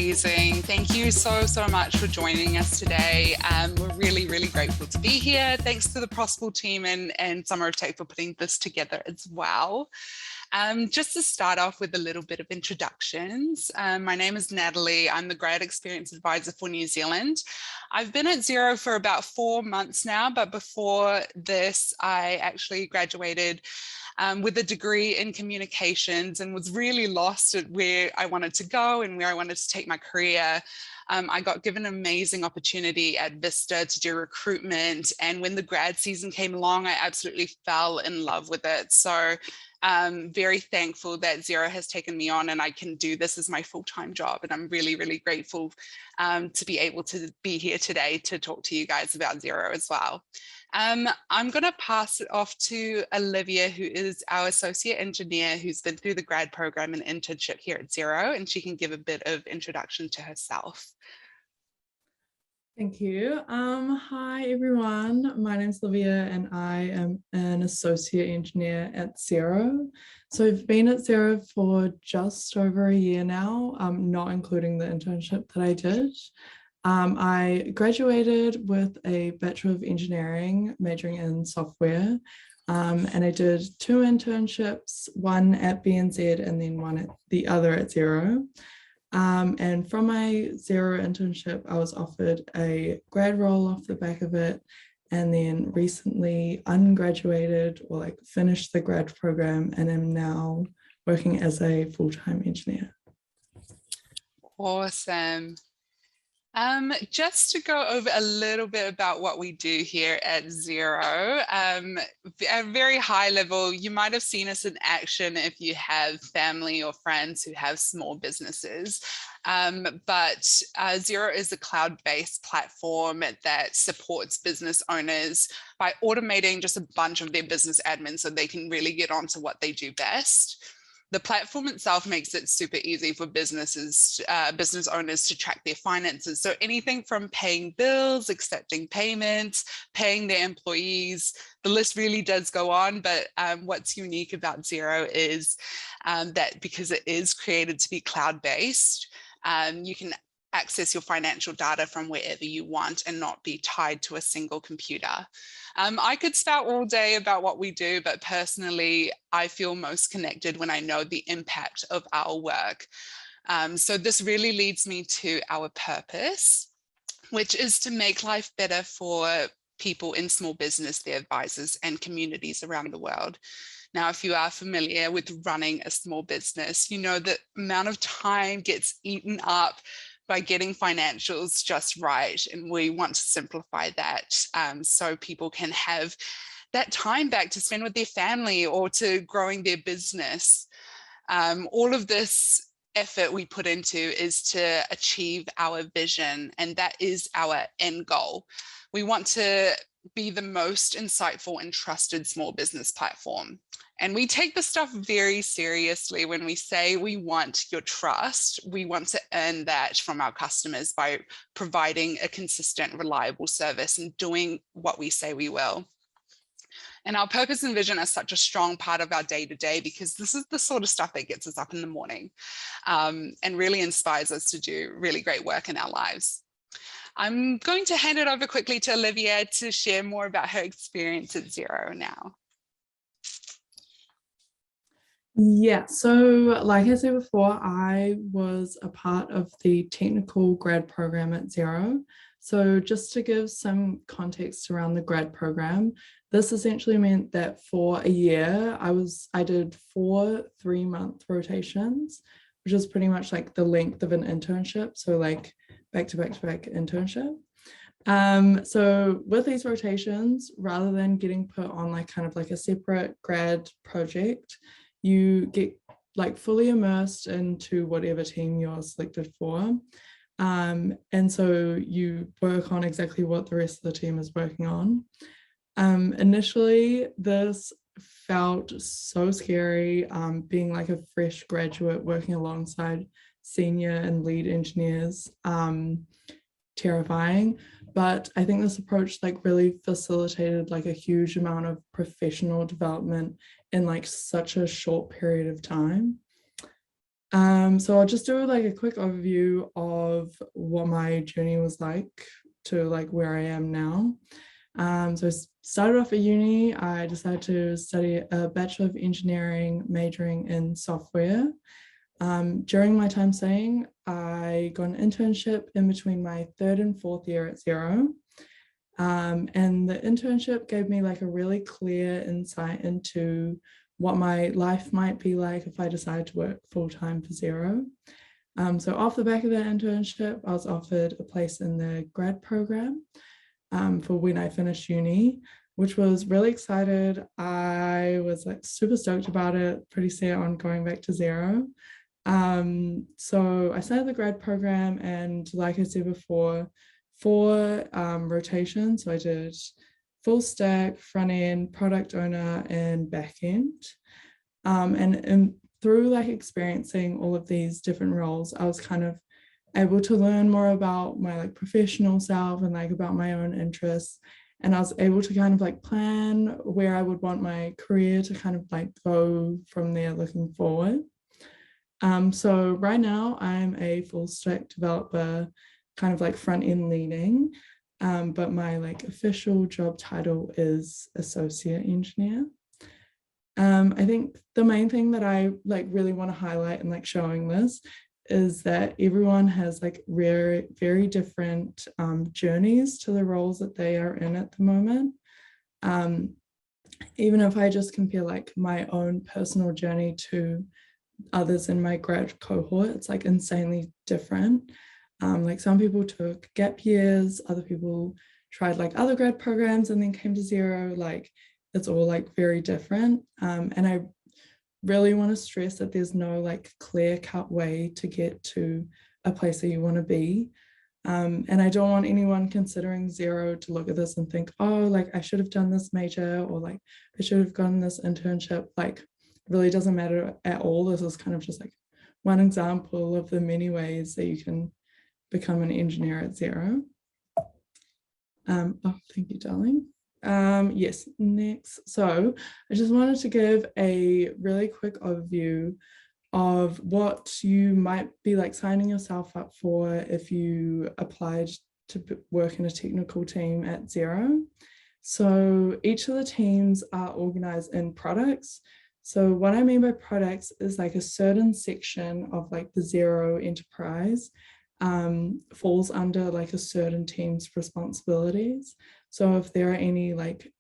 amazing. Thank you so much for joining us today. We're really grateful to be here. Thanks to the Possible team and Summer of Tech for putting this together as well. Just to start off with a little bit of introductions. My name is Natalie. I'm the Grad Experience Advisor for New Zealand. I've been at Xero for about 4 months now, but before this, I actually graduated with a degree in communications and was really lost at where I wanted to go and where I wanted to take my career. I got given an amazing opportunity at Vista to do recruitment. And when the grad season came along, I absolutely fell in love with it. So very thankful that Xero has taken me on and I can do this as my full-time job. And I'm really grateful to be able to be here today to talk to you guys about Xero as well. I'm going to pass it off to Olivia, who is our associate engineer who's been through the grad program and internship here at Xero, and she can give a bit of introduction to herself. Thank you. Hi everyone, my name's Olivia and I am an associate engineer at Xero. So I've been at Xero for just over a year now, not including the internship that I did. I graduated with a Bachelor of Engineering majoring in software, and I did 2 internships, one at BNZ and then the other at Xero. And from my Xero internship, I was offered a grad role off the back of it, and then recently ungraduated or finished the grad program and am now working as a full-time engineer. Awesome. Just to go over a little bit about what we do here at Xero, at a very high level, you might have seen us in action if you have family or friends who have small businesses. But Xero is a cloud-based platform that supports business owners by automating just a bunch of their business admin so they can really get on to what they do best. The platform itself makes it super easy for business owners to track their finances. So anything from paying bills, accepting payments, paying their employees, the list really does go on. But what's unique about Xero is that because it is created to be cloud-based, you can access your financial data from wherever you want and not be tied to a single computer. I could spout all day about what we do, but personally, I feel most connected when I know the impact of our work. So this really leads me to our purpose, which is to make life better for people in small business, their advisors, and communities around the world. Now, if you are familiar with running a small business, you know the amount of time gets eaten up by getting financials just right. And we want to simplify that so people can have that time back to spend with their family or to growing their business. All of this effort we put into is to achieve our vision, and that is our end goal. We want to be the most insightful and trusted small business platform. And we take this stuff very seriously when we say we want your trust. We want to earn that from our customers by providing a consistent, reliable service and doing what we say we will. And our purpose and vision are such a strong part of our day-to-day because this is the sort of stuff that gets us up in the morning and really inspires us to do really great work in our lives. I'm going to hand it over quickly to Olivia to share more about her experience at Xero now. Yeah, so like I said before, I was a part of the technical grad program at Xero. So just to give some context around the grad program, this essentially meant that for a year, I did 4 3-month rotations, which is pretty much like the length of an internship. So like back to back internship. So with these rotations, rather than getting put on kind of a separate grad project, you get fully immersed into whatever team you're selected for. And so you work on exactly what the rest of the team is working on. Initially, this felt so scary, being a fresh graduate working alongside senior and lead engineers, terrifying. But I think this approach really facilitated a huge amount of professional development in such a short period of time. So I'll just do like a quick overview of what my journey was like to like where I am now. So I started off at uni. I decided to study a Bachelor of Engineering majoring in software. During my time studying, I got an internship in between my third and fourth year at Xero. And the internship gave me like a really clear insight into what my life might be like if I decided to work full time for Xero. So off the back of that internship, I was offered a place in the grad program for when I finished uni, which was really excited. I was like super stoked about it, pretty set on going back to Xero. So I started the grad program, and like I said before, four rotations. So I did full stack, front end, product owner, and back end. And through like experiencing all of these different roles, I was kind of able to learn more about my like professional self and like about my own interests. And I was able to kind of like plan where I would want my career to kind of like go from there looking forward. So right now I'm a full stack developer, kind of like front end leading, but my like official job title is associate engineer. I think the main thing that I like really want to highlight and like showing this is that everyone has like very different journeys to the roles that they are in at the moment. Um, Even if I just compare like my own personal journey to others in my grad cohort, it's like insanely different. Like some people took gap years, other people tried like other grad programs and then came to Xero. Like it's all like very different. And I really want to stress that there's no like clear cut way to get to a place that you want to be. And I don't want anyone considering Xero to look at this and think, oh, like I should have done this major, or like I should have gotten this internship. Like it really doesn't matter at all. This is kind of just like one example of the many ways that you can become an engineer at Xero. Oh, thank you, darling. Yes, next. So I just wanted to give a really quick overview of what you might be like signing yourself up for if you applied to work in a technical team at Xero. So each of the teams are organized in products. So what I mean by products is like a certain section of like the Xero enterprise falls under like a certain team's responsibilities. So if there are any like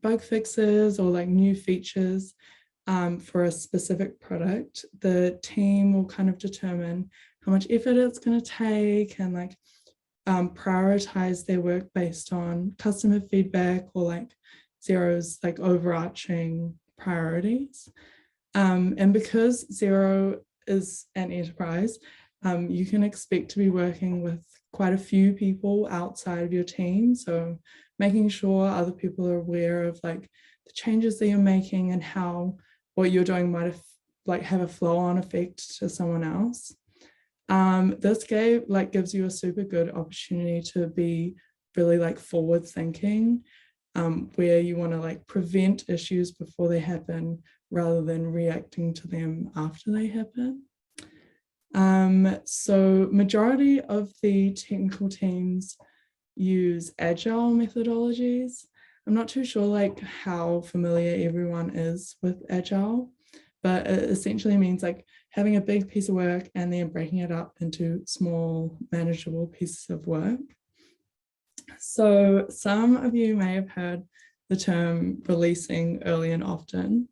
bug fixes or like new features for a specific product, the team will kind of determine how much effort it's going to take and like prioritize their work based on customer feedback or like Xero's like overarching priorities. And because Xero is an enterprise, you can expect to be working with quite a few people outside of your team. So making sure other people are aware of like the changes that you're making and how what you're doing might have a flow-on effect to someone else. This gives you a super good opportunity to be really like forward thinking, where you want to like prevent issues before they happen rather than reacting to them after they happen. So majority of the technical teams use agile methodologies. I'm not too sure like how familiar everyone is with agile, but it essentially means like having a big piece of work and then breaking it up into small manageable pieces of work. So some of you may have heard the term releasing early and often.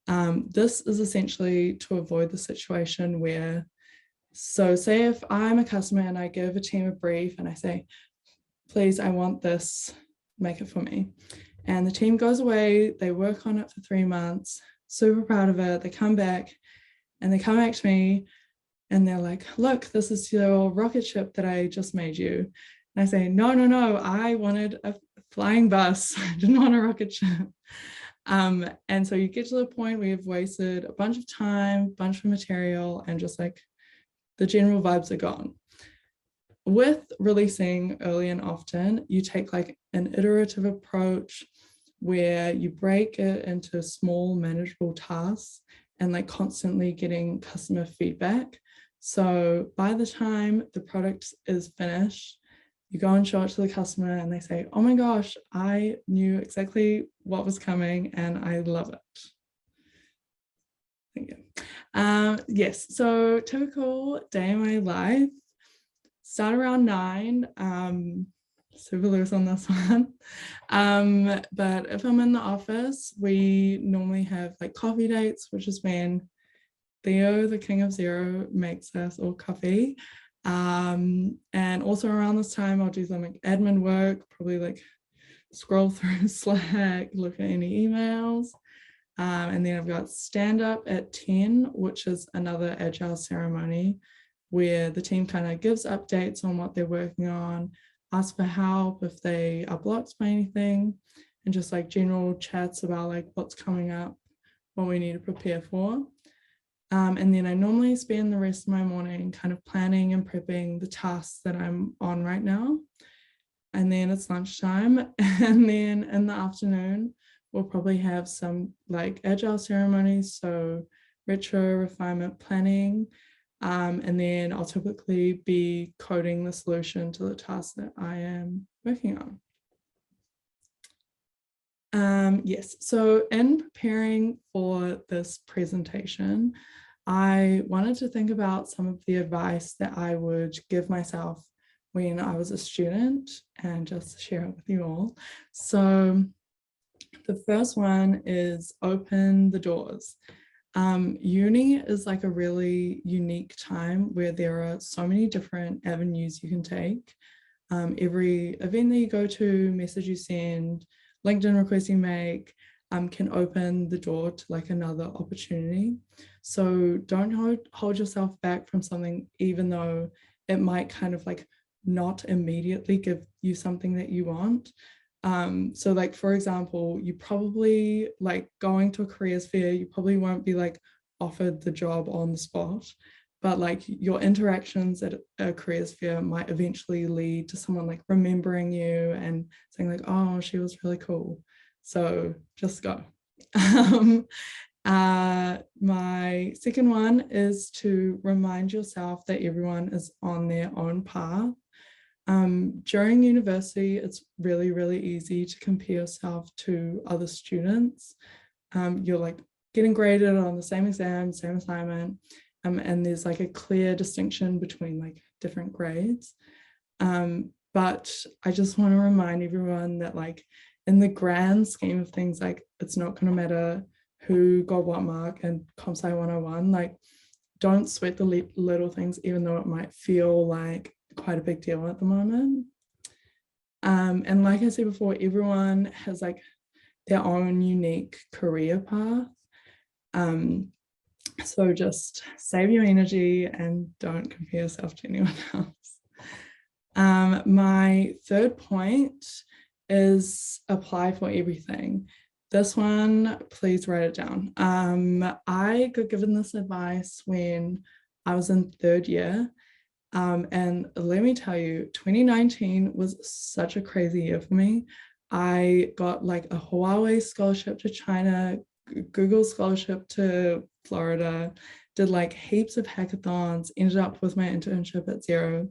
This is essentially to avoid the situation where, so say if I'm a customer and I give a team a brief and I say, please, I want this, make it for me. And the team goes away, they work on it for 3 months, super proud of it. They come back to me and they're like, look, this is your rocket ship that I just made you. And I say, no, I wanted a flying bus. I didn't want a rocket ship. And so you get to the point where you've wasted a bunch of time, a bunch of material, and just like the general vibes are gone. With releasing early and often, you take like an iterative approach where you break it into small manageable tasks and like constantly getting customer feedback. So by the time the product is finished, you go and show it to the customer and they say, oh my gosh, I knew exactly what was coming and I love it. Thank you. Yes, so typical day in my life, start around 9, super loose on this one. But if I'm in the office, we normally have like coffee dates, which is when Theo, the king of Xero, makes us all coffee. And also around this time, I'll do some like admin work, probably like scroll through Slack, look at any emails. And then I've got stand up at 10, which is another agile ceremony where the team kind of gives updates on what they're working on, ask for help if they are blocked by anything, and just like general chats about like what's coming up, what we need to prepare for. And then I normally spend the rest of my morning kind of planning and prepping the tasks that I'm on right now. And then it's lunchtime. And then in the afternoon, we'll probably have some like agile ceremonies, so retro refinement planning. And then I'll typically be coding the solution to the task that I am working on. Yes, so in preparing for this presentation, I wanted to think about some of the advice that I would give myself when I was a student and just share it with you all. So the first one is open the doors. Uni is like a really unique time where there are so many different avenues you can take. Every event that you go to, message you send, LinkedIn request you make, can open the door to like another opportunity. So don't hold yourself back from something, even though it might kind of like not immediately give you something that you want. So like, for example, you probably like going to a careers fair, you probably won't be like offered the job on the spot, but like your interactions at a careers fair might eventually lead to someone like remembering you and saying like, oh, she was really cool. So just go. My second one is to remind yourself that everyone is on their own path. During university, it's really, really easy to compare yourself to other students. You're like getting graded on the same exam, same assignment, and there's like a clear distinction between like different grades. But I just want to remind everyone that like in the grand scheme of things, like it's not going to matter who got what mark and Comp Sci 101. Like don't sweat the little things, even though it might feel like quite a big deal at the moment. And like I said before, everyone has like their own unique career path. So just save your energy and don't compare yourself to anyone else. My third point is apply for everything. This one, please write it down. I got given this advice when I was in third year. And let me tell you, 2019 was such a crazy year for me. I got like a Huawei scholarship to China, Google scholarship to Florida, did like heaps of hackathons, ended up with my internship at Xero,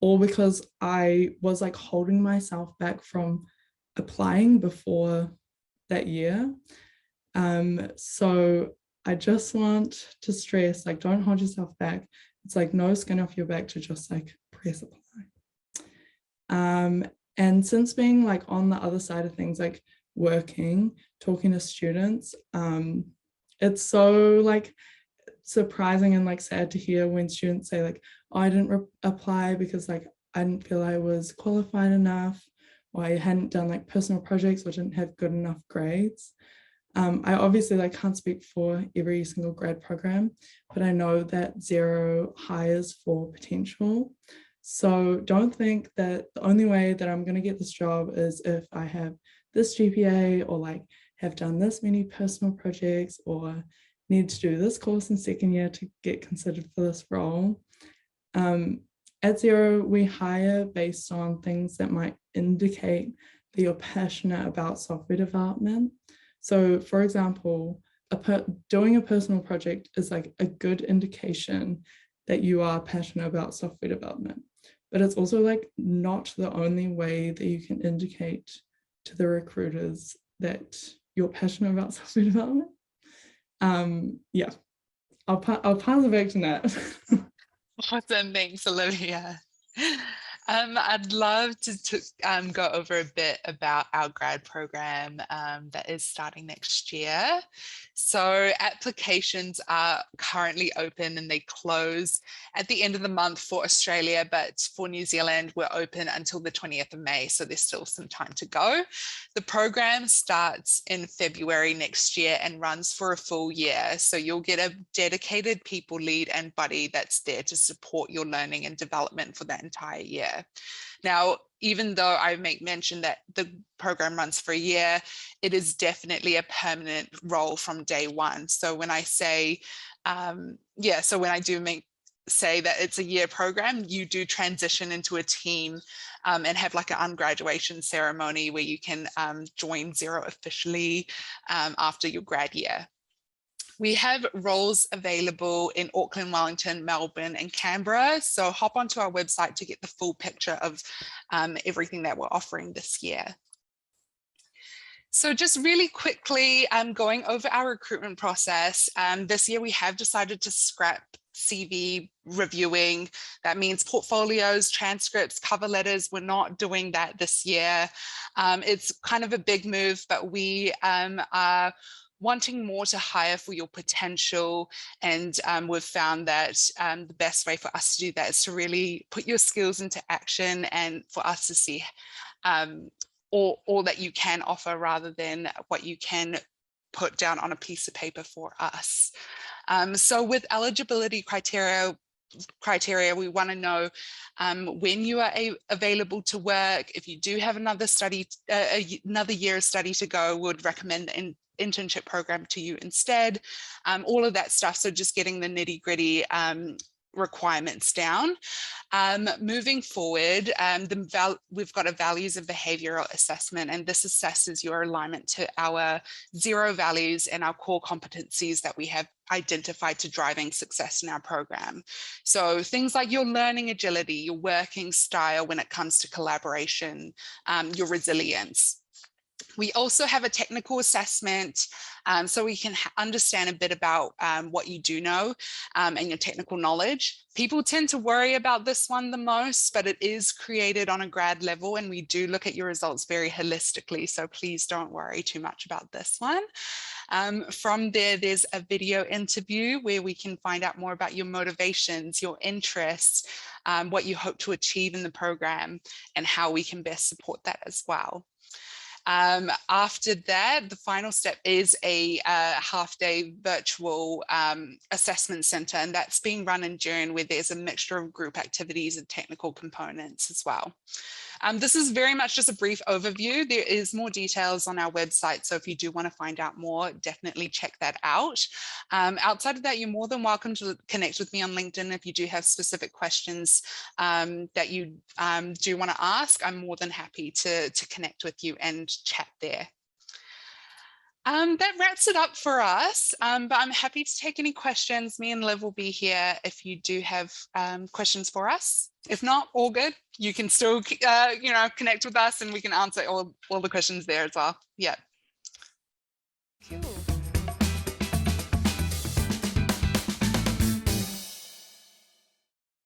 all because I was like holding myself back from applying before that year. So I just want to stress, like, don't hold yourself back. It's like no skin off your back to just like press apply. And since being like on the other side of things, like working, talking to students, it's so like surprising and like sad to hear when students say like, oh, I didn't apply because like I didn't feel I was qualified enough, or I hadn't done like personal projects or didn't have good enough grades. I obviously like can't speak for every single grad program, but I know that Xero hires for potential. So don't think that the only way that I'm going to get this job is if I have this GPA or like have done this many personal projects or need to do this course in second year to get considered for this role. At Xero, we hire based on things that might indicate that you're passionate about software development. So for example, doing a personal project is like a good indication that you are passionate about software development. But it's also like not the only way that you can indicate to the recruiters that you're passionate about software development. Yeah, I'll pass it back to Nat. Awesome, thanks, Olivia. I'd love to go over a bit about our grad program that is starting next year. So applications are currently open and they close at the end of the month for Australia, but for New Zealand, we're open until the 20th of May. So there's still some time to go. The program starts in February next year and runs for a full year. So you'll get a dedicated people lead and buddy that's there to support your learning and development for that entire year. Now, even though I make mention that the program runs for a year, it is definitely a permanent role from day one. So when I say, so when I do say that it's a year program, you do transition into a team and have like an ungraduation ceremony where you can join Xero officially after your grad year. We have roles available in Auckland, Wellington, Melbourne, and Canberra. So hop onto our website to get the full picture of everything that we're offering this year. So just really quickly, going over our recruitment process. This year we have decided to scrap CV reviewing. That means portfolios, transcripts, cover letters. We're not doing that this year. It's kind of a big move, but we are wanting more to hire for your potential. And we've found that the best way for us to do that is to really put your skills into action and for us to see all that you can offer rather than what you can put down on a piece of paper for us. So with eligibility criteria, we want to know when you are available to work. If you do have another year of study to go, would recommend the internship program to you instead, all of that stuff. So just getting the nitty gritty requirements down. Moving forward, we've got a values and behavioral assessment, and this assesses your alignment to our Xero values and our core competencies that we have identified to driving success in our program. So things like your learning agility, your working style when it comes to collaboration, your resilience. We also have a technical assessment so we can understand a bit about what you do know and your technical knowledge. People tend to worry about this one the most, but it is created on a grad level and we do look at your results very holistically. So please don't worry too much about this one. From there, there's a video interview where we can find out more about your motivations, your interests, what you hope to achieve in the program and how we can best support that as well. After that, the final step is a half-day virtual assessment center, and that's being run in June where there's a mixture of group activities and technical components as well. This is very much just a brief overview. There is more details on our website, so if you do want to find out more, definitely check that out. Outside of that, you're more than welcome to connect with me on LinkedIn if you do have specific questions that you do want to ask. I'm more than happy to connect with you and chat there. That wraps it up for us, but I'm happy to take any questions. Me and Liv will be here if you do have questions for us. If not, all good. You can still, connect with us and we can answer all the questions there as well. Yeah. Cool.